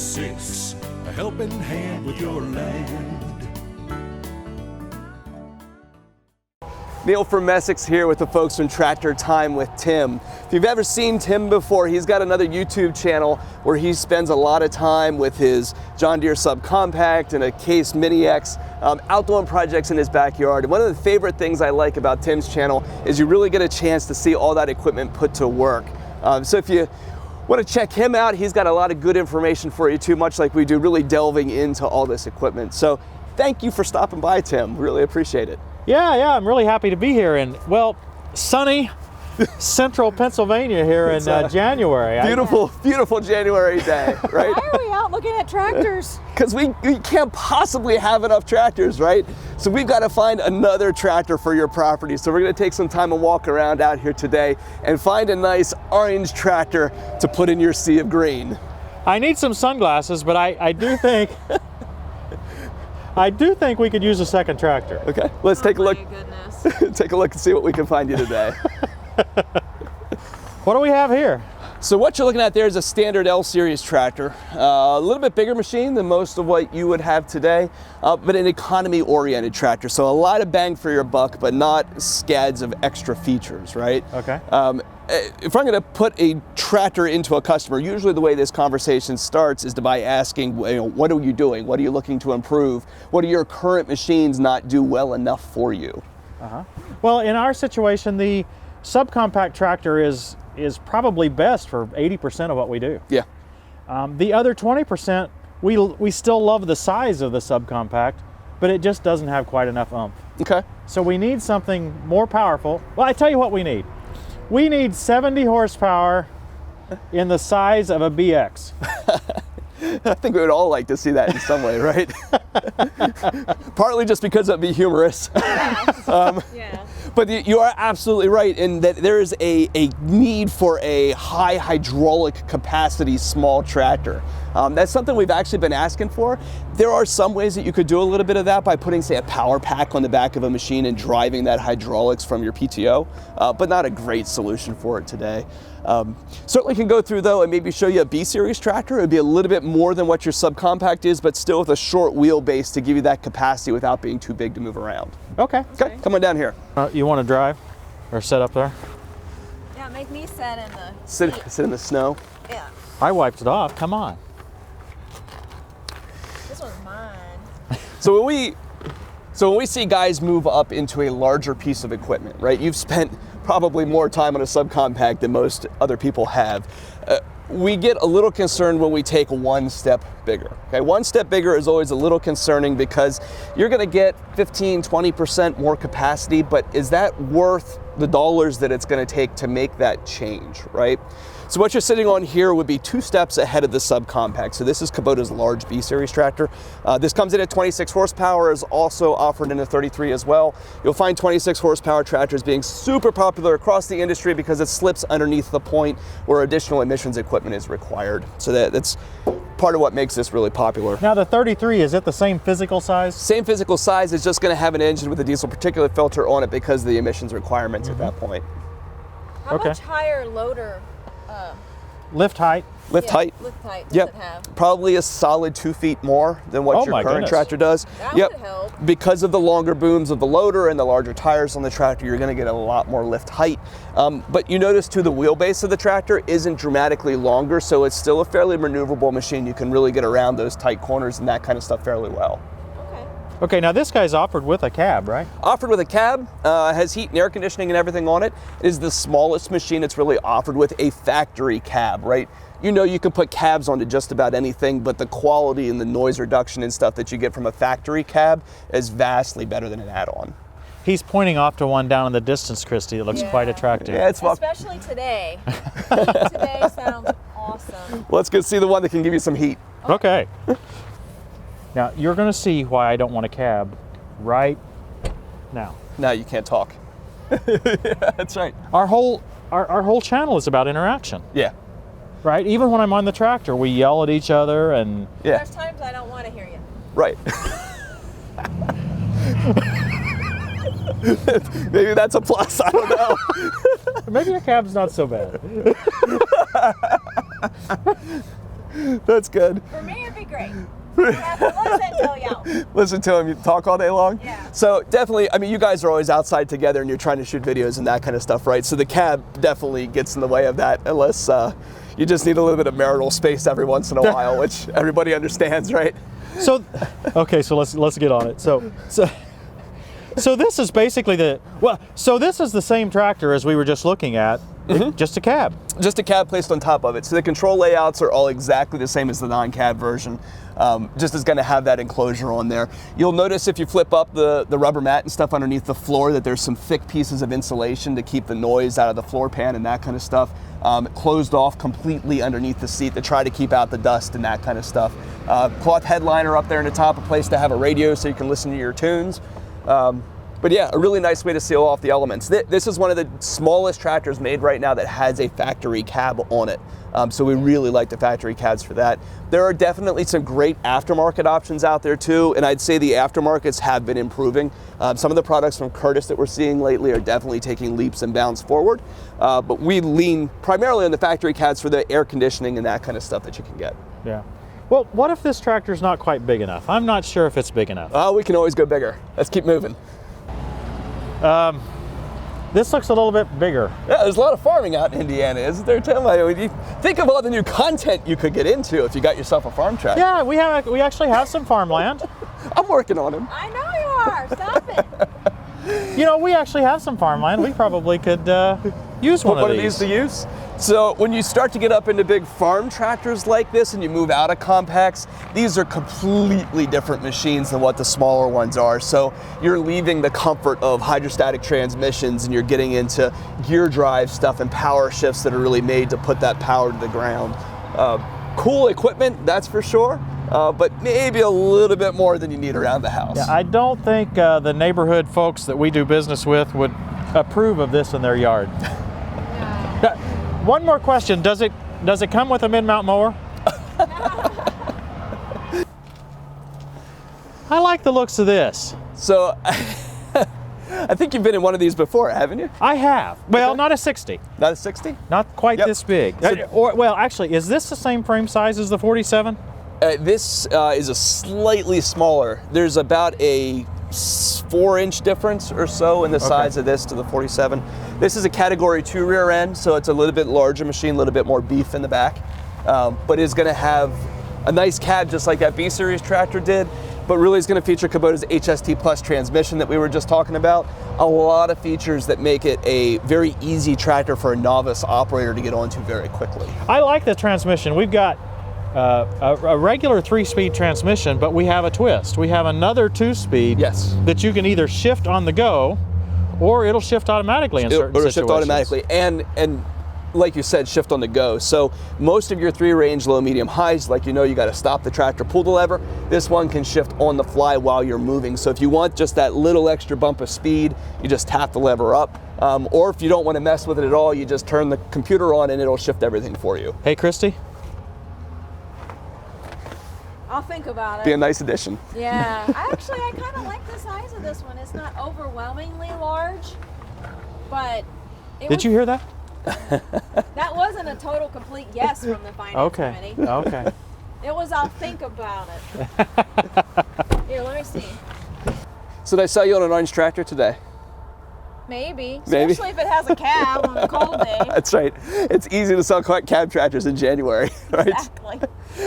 Essex, a helping hand with your land. Neil from Essex here with the folks from Tractor Time with Tim. If you've ever seen Tim before, he's got another YouTube channel where he spends a lot of time with his John Deere Subcompact and a Case Mini X out doing projects in his backyard. And one of the favorite things I like about Tim's channel is you really get a chance to see all that equipment put to work. So if you want to check him out, he's got a lot of good information for you too, much like we do, really delving into all this equipment. So thank you for stopping by, Tim. Really appreciate it. Yeah, I'm really happy to be here in, well, sunny central Pennsylvania here in January. Beautiful January day, right? Why are we out looking at tractors? Because we can't possibly have enough tractors, right? So we've got to find another tractor for your property. So we're going to take some time and walk around out here today and find a nice orange tractor to put in your sea of green. I need some sunglasses, but I do think I do think we could use a second tractor. Okay, let's take a look. Oh my goodness. Take a look and see what we can find you today. What do we have here? So what you're looking at there is a standard L-Series tractor. A little bit bigger machine than most of what you would have today, but an economy-oriented tractor. So a lot of bang for your buck, but not scads of extra features, right? Okay. If I'm going to put a tractor into a customer, usually the way this conversation starts is by asking, what are you doing? What are you looking to improve? What do your current machines not do well enough for you? Well, in our situation, the subcompact tractor is probably best for 80% of what we do. Yeah. The other 20%, we still love the size of the subcompact, but it just doesn't have quite enough oomph. Okay. So we need something more powerful. Well, I tell you what we need. We need 70 horsepower in the size of a BX. I think we would all like to see that in some way, right? Partly just because it'd be humorous. Yeah. But you are absolutely right in that there is a need for a high hydraulic capacity small tractor. That's something we've actually been asking for. There are some ways that you could do a little bit of that by putting, say, a power pack on the back of a machine and driving that hydraulics from your PTO, but not a great solution for it today. Certainly can go through though and maybe show you a B-Series tractor. It would be a little bit more than what your subcompact is, but still with a short wheelbase to give you that capacity without being too big to move around. Okay. Okay, come on down here. You want to drive or sit up there? Yeah, make me sit in the Sit in the snow. Yeah. I wiped it off. Come on. This one's mine. So when we see guys move up into a larger piece of equipment, right? You've spent probably more time on a subcompact than most other people have. We get a little concerned when we take one step bigger. Okay, one step bigger is always a little concerning because you're going to get 15-20% more capacity, but is that worth the dollars that it's going to take to make that change, right? So what you're sitting on here would be 2 steps ahead of the subcompact. So this is Kubota's large B-Series tractor. This comes in at 26 horsepower, is also offered in a 33 as well. You'll find 26 horsepower tractors being super popular across the industry because it slips underneath the point where additional emissions equipment is required. So that's part of what makes this really popular. Now the 33, is it the same physical size? Same physical size, it's just going to have an engine with a diesel particulate filter on it because of the emissions requirements at that point. How Okay. much higher loader Lift height? Lift height. lift height does Yep. it have? Probably a solid 2 feet more than what Oh your my current goodness. tractor does. That Yep. would help. Because of the longer booms of the loader and the larger tires on the tractor, you're going to get a lot more lift height. But you notice too, the wheelbase of the tractor isn't dramatically longer, so it's still a fairly maneuverable machine. You can really get around those tight corners and that kind of stuff fairly well. Okay. Okay, now this guy's offered with a cab, right? Offered with a cab, has heat and air conditioning and everything on it. It is the smallest machine it's really offered with a factory cab, right? You know you can put cabs onto just about anything, but the quality and the noise reduction and stuff that you get from a factory cab is vastly better than an add-on. He's pointing off to one down in the distance, Christy. It looks quite attractive. Yeah, it's Especially today. Today sounds awesome. Let's go see the one that can give you some heat. Okay. Now you're going to see why I don't want a cab right now. Now you can't talk. Yeah, that's right. Our whole channel is about interaction, Yeah. right? Even when I'm on the tractor, we yell at each other and Yeah. There's times I don't want to hear you. Right. Maybe that's a plus, I don't know. maybe a cab's not so bad. That's good. For me, it'd be great. You have to listen till you. Listen to him, you talk all day long? Yeah. So definitely, I mean, you guys are always outside together and you're trying to shoot videos and that kind of stuff, right? So the cab definitely gets in the way of that unless you just need a little bit of marital space every once in a while, which everybody understands, right? So, okay, so let's get on it. So this is basically so this is the same tractor as we were just looking at, just a cab. Just a cab placed on top of it. So the control layouts are all exactly the same as the non-cab version. Just is going to have that enclosure on there. You'll notice if you flip up the rubber mat and stuff underneath the floor that there's some thick pieces of insulation to keep the noise out of the floor pan and that kind of stuff. Closed off completely underneath the seat to try to keep out the dust and that kind of stuff. Cloth headliner up there in the top, a place to have a radio so you can listen to your tunes. But yeah, a really nice way to seal off the elements. This is one of the smallest tractors made right now that has a factory cab on it. So we really like the factory cabs for that. There are definitely some great aftermarket options out there too, and I'd say the aftermarkets have been improving. Some of the products from Curtis that we're seeing lately are definitely taking leaps and bounds forward, but we lean primarily on the factory cabs for the air conditioning and that kind of stuff that you can get. Yeah. Well, what if this tractor's not quite big enough? I'm not sure if it's big enough. We can always go bigger. Let's keep moving. This looks a little bit bigger. Yeah, there's a lot of farming out in Indiana, isn't there, Tim? You think of all the new content you could get into if you got yourself a farm tractor. Yeah, we actually have some farmland. I'm working on him. I know you are. Stop it. You know, we actually have some farmland. We probably could use one of these to use. So when you start to get up into big farm tractors like this and you move out of compacts, these are completely different machines than what the smaller ones are. So you're leaving the comfort of hydrostatic transmissions and you're getting into gear drive stuff and power shifts that are really made to put that power to the ground. Cool equipment, that's for sure, but maybe a little bit more than you need around the house. Yeah, I don't think the neighborhood folks that we do business with would approve of this in their yard. One more question, does it come with a mid-mount mower? I like the looks of this. So I think you've been in one of these before, haven't you? I have. Well, Okay. not a 60. Not a 60? Not quite Yep. this big. So- Well, actually, is this the same frame size as the 47? This is a slightly smaller. There's about a 4-inch difference or so in the size of this to the 47. This is a category 2 rear end, so it's a little bit larger machine, a little bit more beef in the back, but is going to have a nice cab just like that B-Series tractor did, but really is going to feature Kubota's HST Plus transmission that we were just talking about. A lot of features that make it a very easy tractor for a novice operator to get onto very quickly. I like the transmission. We've got a regular 3-speed transmission, but we have a twist. We have another 2-speed Yes. that you can either shift on the go, or it'll shift automatically in certain It'll situations. shift automatically, and like you said, shift on the go. So most of your 3-range low, medium, highs, like you got to stop the tractor, pull the lever. This one can shift on the fly while you're moving. So if you want just that little extra bump of speed, you just tap the lever up. Or if you don't want to mess with it at all, you just turn the computer on and it'll shift everything for you. Hey, Christy? I'll think about it. Be a nice addition. Yeah. I kind of like the size of this one. It's not overwhelmingly large, but Did you hear that? that wasn't a total complete yes from the finance Okay. committee. Okay. It was I'll think about it. Here, let me see. So did I sell you on an orange tractor today? Maybe. Maybe. Especially if it has a cab on a cold day. That's right. It's easy to sell cab tractors in January, right? Exactly.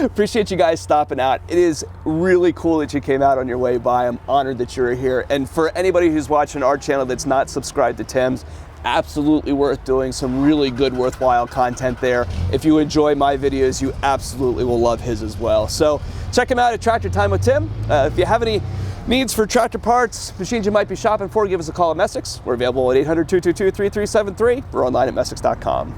Appreciate you guys stopping out. It is really cool that you came out on your way by. I'm honored that you're here. And for anybody who's watching our channel that's not subscribed to Tim's, absolutely worth doing. Some really good, worthwhile content there. If you enjoy my videos, you absolutely will love his as well. So check him out at Tractor Time with Tim. If you have any needs for tractor parts, machines you might be shopping for, give us a call at Messick's. We're available at 800-222-3373. We're online at Messick's.com.